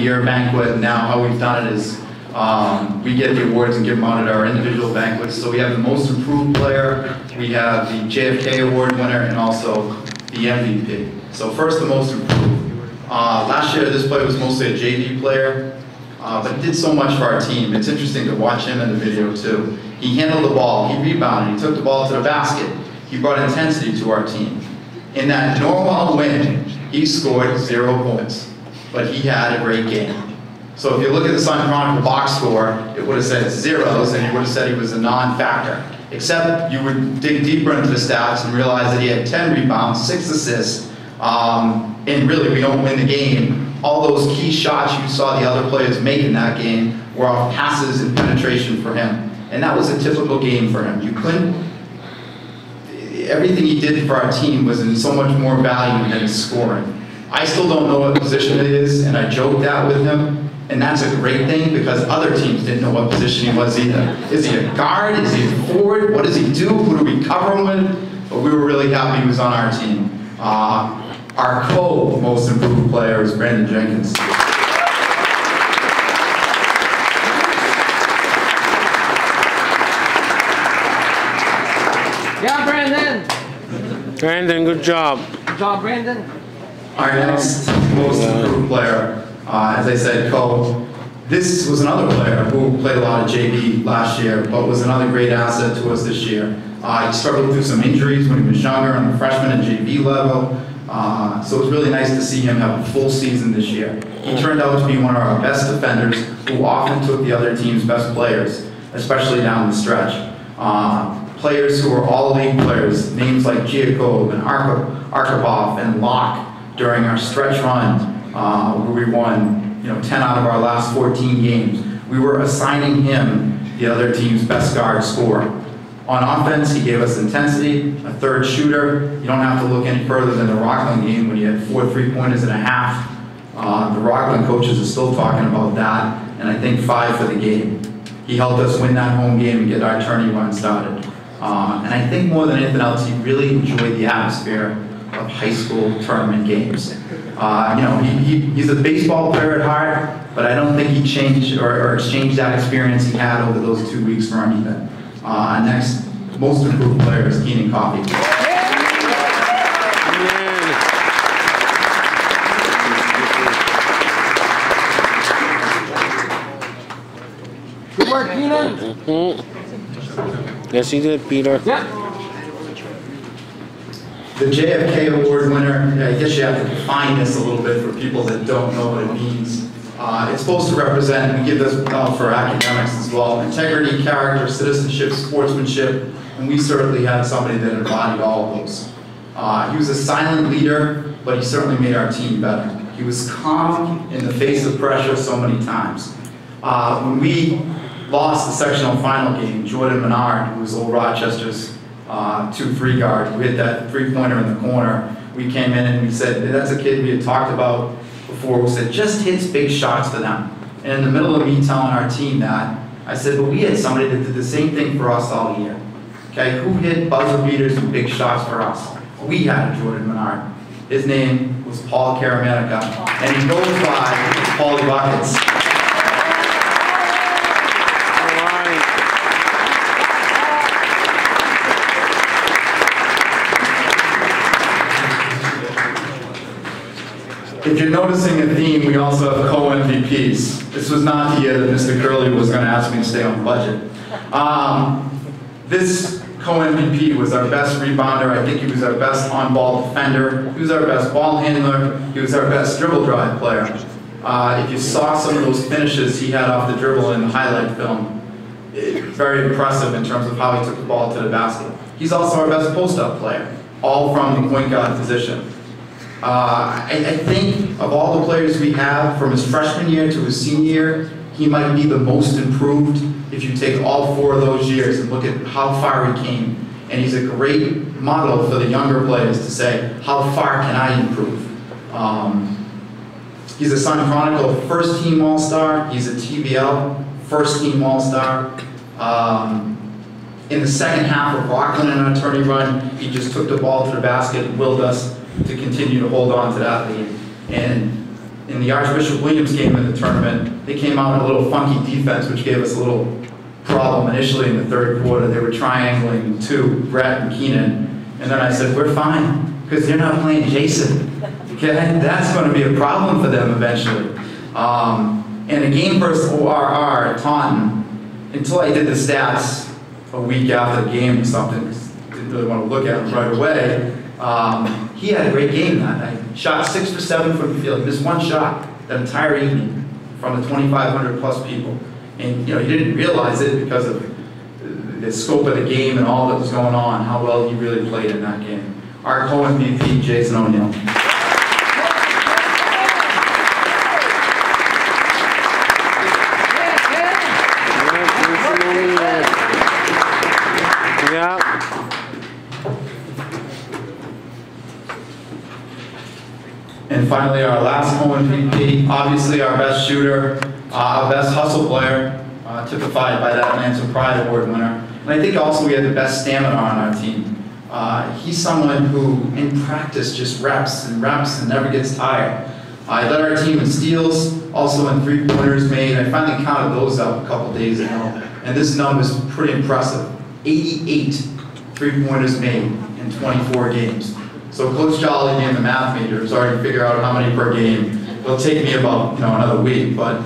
year banquet. Now how we've done it is we get the awards and give them out at our individual banquets. So we have the most improved player, we have the JFK award winner, and also the MVP. So first, the most improved. Last year, this player was mostly a JV player, but did so much for our team. It's interesting to watch him in the video too. He handled the ball, he rebounded, he took the ball to the basket. He brought intensity to our team. In that normal win, he scored 0 points, but he had a great game. So if you look at the Sun Chronicle box score, it would have said zeros, and you would have said he was a non-factor. Except you would dig deeper into the stats and realize that he had 10 rebounds, 6 assists, and really we don't win the game. All those key shots you saw the other players make in that game were off passes and penetration for him. And that was a typical game for him. You couldn't, everything he did for our team was in so much more value than his scoring. I still don't know what position it is, and I joked that with him. And that's a great thing because other teams didn't know what position he was either. Is he a guard? Is he a forward? What does he do? Who do we cover him with? But we were really happy he was on our team. Our co-most improved player is Brandon Jenkins. Yeah, Brandon. Brandon, good job. Good job, Brandon. Our next most improved player, as I said, this was another player who played a lot of JV last year, but was another great asset to us this year. He struggled through some injuries when he was younger on the freshman and JV level, so it was really nice to see him have a full season this year. He turned out to be one of our best defenders who often took the other team's best players, especially down the stretch. Players who were all league players, names like Giacov and Arkhipov and Locke during our stretch run, where we won 10 out of our last 14 games. We were assigning him the other team's best guard score. On offense, he gave us intensity, a third shooter. You don't have to look any further than the Rockland game when he had 4 3-pointers and a half. The Rockland coaches are still talking about that, and I think 5 for the game. He helped us win that home game and get our tourney run started. And I think more than anything else, he really enjoyed the atmosphere of high school tournament games. He's a baseball player at heart, but I don't think he changed or exchanged that experience he had over those 2 weeks for anything. Next, most improved player is Keenan Coffey. Good work, Keenan. Yes, he did, Peter. Yeah. The JFK award winner, I guess you have to define this a little bit for people that don't know what it means. It's supposed to represent, we give this for academics as well, integrity, character, citizenship, sportsmanship, and we certainly had somebody that embodied all of those. He was a silent leader, but he certainly made our team better. He was calm in the face of pressure so many times. When we lost the sectional final game, Jordan Menard, who was Old Rochester's 2-3 guard, who hit that 3-pointer in the corner, we came in and we said, that's a kid we had talked about before, who said, just hits big shots for them. And in the middle of me telling our team that, I said, but we had somebody that did the same thing for us all year. Okay, who hit buzzer beaters and big shots for us? We had a Jordan Menard. His name was Paul Karamanica, and he goes by Paulie Buckets. If you're noticing a theme, we also have co-MVPs. This was not the year that Mr. Curley was going to ask me to stay on budget. This co-MVP was our best rebounder. I think he was our best on-ball defender. He was our best ball handler. He was our best dribble drive player. If you saw some of those finishes he had off the dribble in the highlight film, very impressive in terms of how he took the ball to the basket. He's also our best post-up player, all from the point guard position. I think of all the players we have, from his freshman year to his senior year, he might be the most improved if you take all 4 of those years and look at how far he came. And he's a great model for the younger players to say, how far can I improve? He's a Sun Chronicle first-team All-Star. He's a TBL first-team All-Star. In the second half of Rockland in our tourney run, he just took the ball to the basket and willed us to continue to hold on to that lead. And in the Archbishop Williams game in the tournament, they came out in a little funky defense, which gave us a little problem initially in the third quarter. They were triangling two, Brett and Keenan, and then I said, we're fine, because they're not playing Jason. Okay, that's going to be a problem for them eventually. And a game versus ORR at Taunton, until I did the stats a week after the game or something, didn't really want to look at him right away, he had a great game that night. Shot 6 for 7 from the field. Missed one shot that entire evening from the 2,500 plus people. And you know, you didn't realize it because of the scope of the game and all that was going on, how well he really played in that game. Our co-MVP, Jason O'Neill. And finally, our last home MVP, obviously our best shooter, our best hustle player, typified by that Lancer Pride Award winner. And I think also we have the best stamina on our team. He's someone who, in practice, just reps and reps and never gets tired. I led our team in steals, also in three-pointers made. I finally counted those up a couple days ago, and this number is pretty impressive. 88 three-pointers made in 24 games. So Coach Jolly, being the math major, has already figured out how many per game. It'll take me about another week, but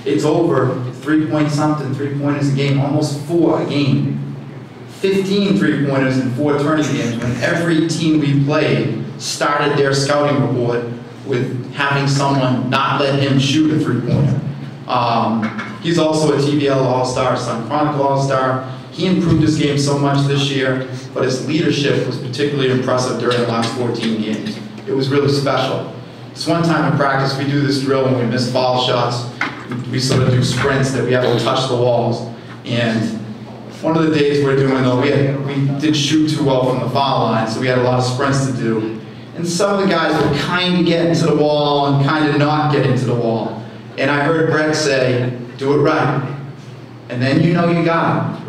it's over 3-point-something three-pointers a game, almost 4 a game. 15 three-pointers in 4 tournament games when every team we played started their scouting report with having someone not let him shoot a three-pointer. He's also a TVL All-Star, Sun Chronicle All-Star. He improved his game so much this year, but his leadership was particularly impressive during the last 14 games. It was really special. This one time in practice, we do this drill when we miss foul shots. We sort of do sprints that we have to touch the walls. And one of the days we're doing though, we didn't shoot too well from the foul line, so we had a lot of sprints to do. And some of the guys were kind of getting to the wall and kind of not getting to the wall. And I heard Brett say, do it right. And then you know you got it.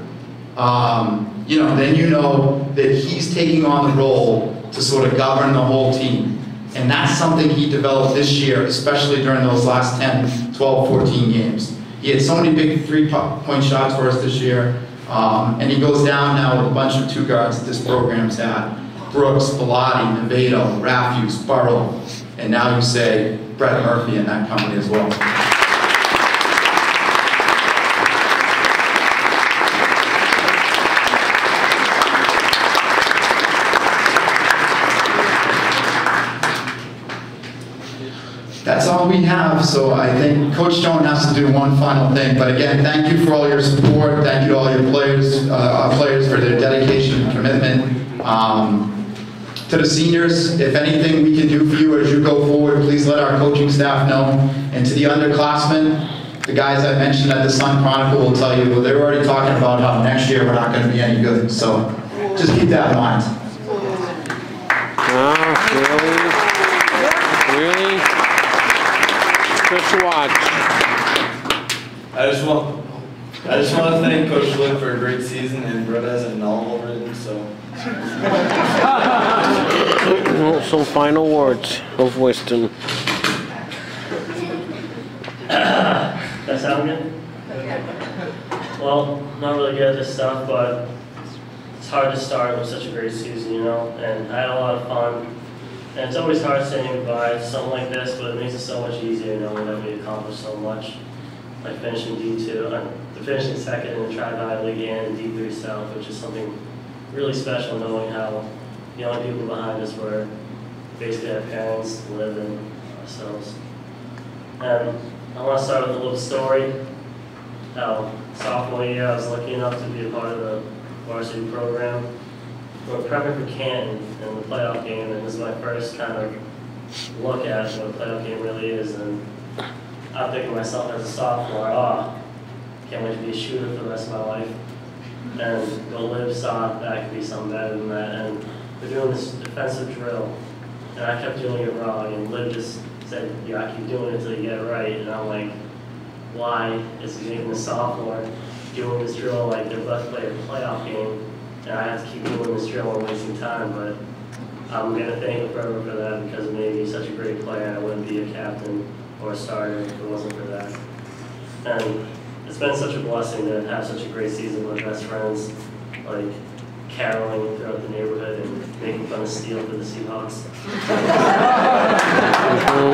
Then you know that he's taking on the role to sort of govern the whole team. And that's something he developed this year, especially during those last 10, 12, 14 games. He had so many big three-point shots for us this year. And he goes down now with a bunch of two guards that this program's had. Brooks, Bellotti, Nevado, Rafuse, Burrow, and now you say Brett Murphy in that company as well. That's all we have, so I think Coach Stone has to do one final thing. But again, thank you for all your support. Thank you to all your players, our players for their dedication and commitment. To the seniors, if anything we can do for you as you go forward, please let our coaching staff know. And to the underclassmen, the guys I mentioned at the Sun Chronicle will tell you, well, they're already talking about how next year we're not going to be any good. So just keep that in mind. Really? Just watch. I just want to thank Coach Flynn for a great season, and Brett has a novel written, so. Some final words of wisdom. That sound good? Well, not really good at this stuff, but it's hard to start with such a great season, and I had a lot of fun. And it's always hard saying goodbye to something like this, but it makes it so much easier knowing that we accomplished so much. Like finishing D2, finishing second in the Tri-Valley League and D3 South, which is something really special, knowing how the only people behind us were basically our parents, live and ourselves. And I want to start with a little story. How sophomore year I was lucky enough to be a part of the varsity program. We're prepping for Canton in the playoff game, and this is my first kind of look at what a playoff game really is. And I'm thinking to myself as a sophomore, can't wait to be a shooter for the rest of my life. And go live thought that could be something better than that. And we're doing this defensive drill, and I kept doing it wrong. And Liv just said, I keep doing it until you get it right. And I'm like, why is even a sophomore doing this drill like they're about to play a playoff game? And I have to keep doing this drill and wasting time, but I'm going to thank him forever for that because it made me such a great player. I wouldn't be a captain or a starter if it wasn't for that. And it's been such a blessing to have such a great season with my best friends, like caroling throughout the neighborhood and making fun of Steele for the Seahawks.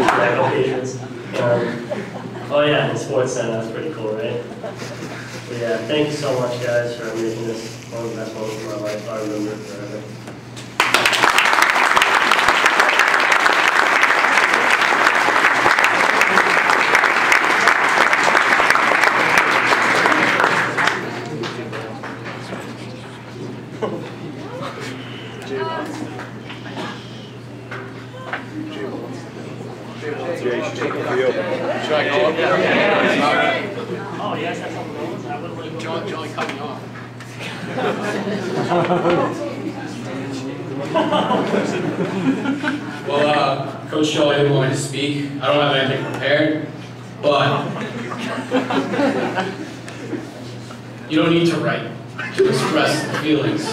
Back on Patriots. Oh yeah, and Sports Center, that's pretty cool, right? But yeah, thank you so much guys for making this one of the best moments of my life. I remember it forever. Oh, yes, that's something else. I would have Joey cut me off. Well, Coach Joey didn't want me to speak. I don't have anything prepared, but you don't need to write to express feelings.